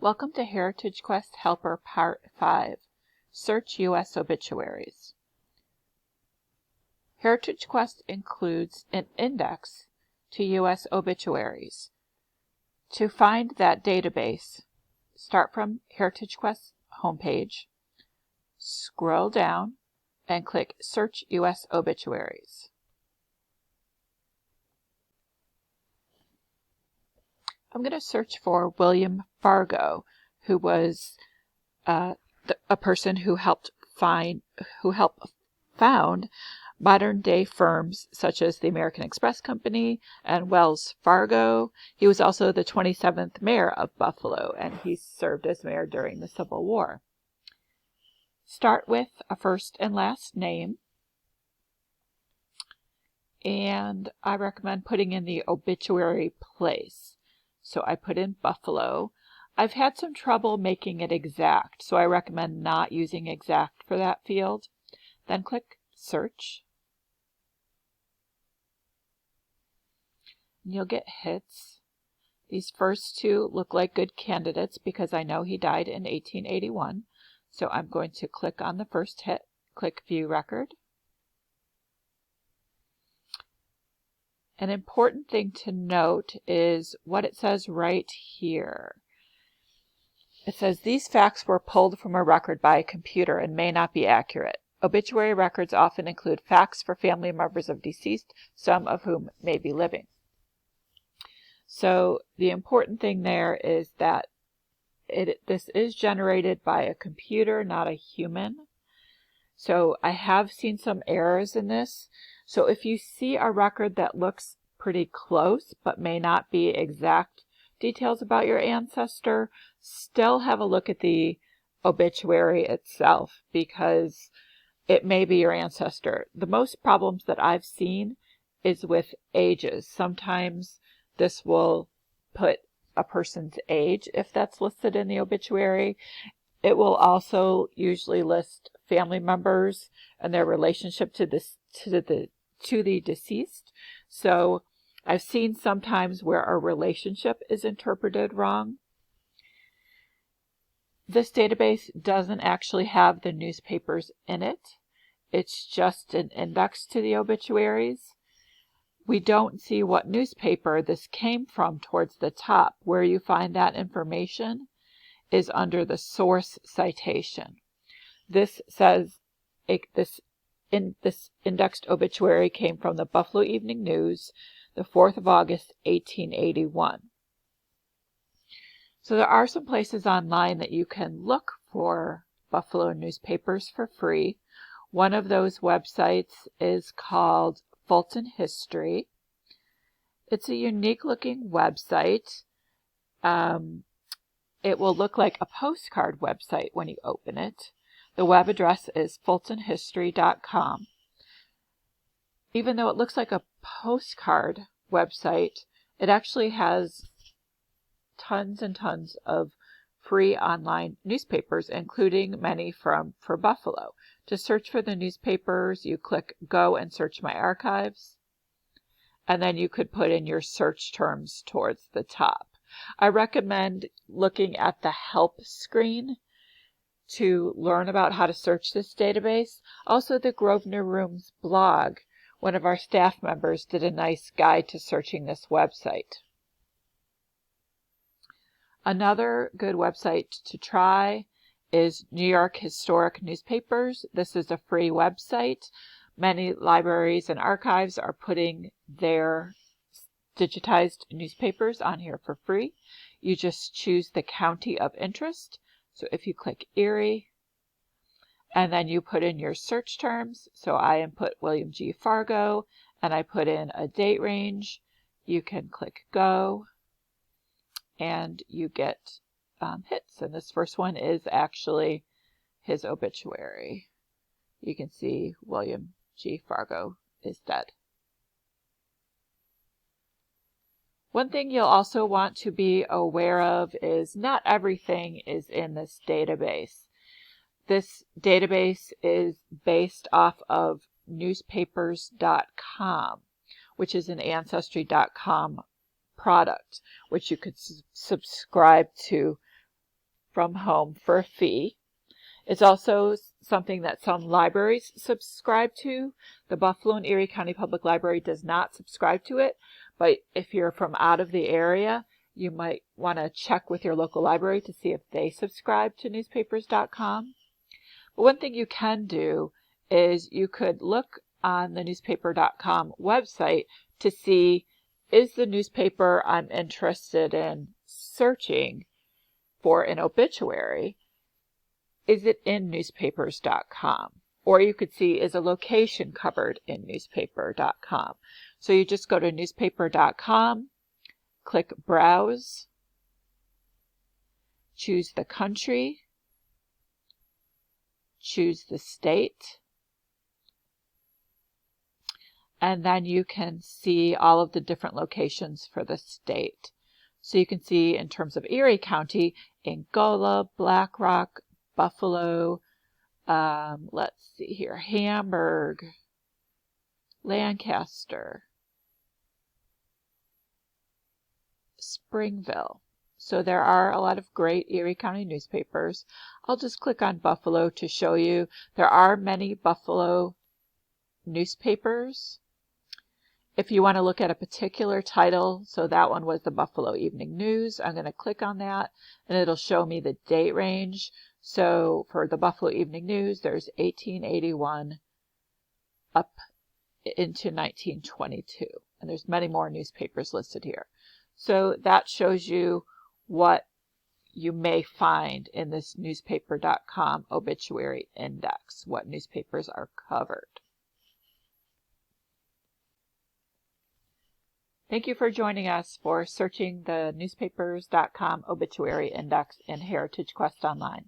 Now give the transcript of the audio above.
Welcome to HeritageQuest Helper Part 5, Search U.S. Obituaries. HeritageQuest includes an index to U.S. obituaries. To find that database, start from HeritageQuest homepage, scroll down, and click Search U.S. Obituaries. I'm going to search for William Fargo, who was a person who helped found modern-day firms such as the American Express Company and Wells Fargo. He was also the 27th mayor of Buffalo, and he served as mayor during the Civil War. Start with a first and last name, and I recommend putting in the obituary place. So I put in Buffalo. I've had some trouble making it exact, so I recommend not using exact for that field. Then click Search. And you'll get hits. These first two look like good candidates because I know he died in 1881. So I'm going to click on the first hit, click View Record. An important thing to note is what it says right here. It says these facts were pulled from a record by a computer and may not be accurate. Obituary records often include facts for family members of deceased, some of whom may be living. So the important thing there is that this is generated by a computer, not a human. So I have seen some errors in this. So if you see a record that looks pretty close but may not be exact details about your ancestor, still have a look at the obituary itself because it may be your ancestor. The most problems that I've seen is with ages. Sometimes this will put a person's age if that's listed in the obituary. It will also usually list family members and their relationship to the deceased. So I've seen sometimes where a relationship is interpreted wrong. This database doesn't actually have the newspapers in it. It's just an index to the obituaries. We don't see what newspaper this came from towards the top. Where you find that information is under the source citation. This says this indexed obituary came from the Buffalo Evening News, the 4th of August, 1881. So there are some places online that you can look for Buffalo newspapers for free. One of those websites is called Fulton History. It's a unique looking website. It will look like a postcard website when you open it. The web address is fultonhistory.com. Even though it looks like a postcard website, it actually has tons and tons of free online newspapers, including many for Buffalo. To search for the newspapers, you click Go and Search My Archives, and then you could put in your search terms towards the top. I recommend looking at the help screen to learn about how to search this database. Also, the Grosvenor Rooms blog, one of our staff members did a nice guide to searching this website. Another good website to try is New York Historic Newspapers. This is a free website. Many libraries and archives are putting their digitized newspapers on here for free. You just choose the county of interest. So if you click Erie, and then you put in your search terms. So I input William G. Fargo, and I put in a date range. You can click Go, and you get hits. And this first one is actually his obituary. You can see William G. Fargo is dead. One thing you'll also want to be aware of is not everything is in this database. This database is based off of newspapers.com, which is an Ancestry.com product, which you could subscribe to from home for a fee. It's also something that some libraries subscribe to. The Buffalo and Erie County Public Library does not subscribe to it, but if you're from out of the area, you might want to check with your local library to see if they subscribe to newspapers.com. But one thing you can do is you could look on the newspaper.com website to see, is the newspaper I'm interested in searching for an obituary, is it in newspapers.com? Or you could see, is a location covered in newspaper.com? So you just go to newspaper.com, click Browse, choose the country, choose the state, and then you can see all of the different locations for the state. So you can see in terms of Erie County, Angola, Black Rock, Buffalo, let's see here, Hamburg, Lancaster, Springville. So there are a lot of great Erie County newspapers. I'll just click on Buffalo to show you. There are many Buffalo newspapers. If you want to look at a particular title, so that one was the Buffalo Evening News, I'm going to click on that and it'll show me the date range. So for the Buffalo Evening News, there's 1881 up into 1922. And there's many more newspapers listed here. So that shows you what you may find in this newspaper.com obituary index, what newspapers are covered. Thank you for joining us for searching the newspapers.com obituary index in HeritageQuest Online.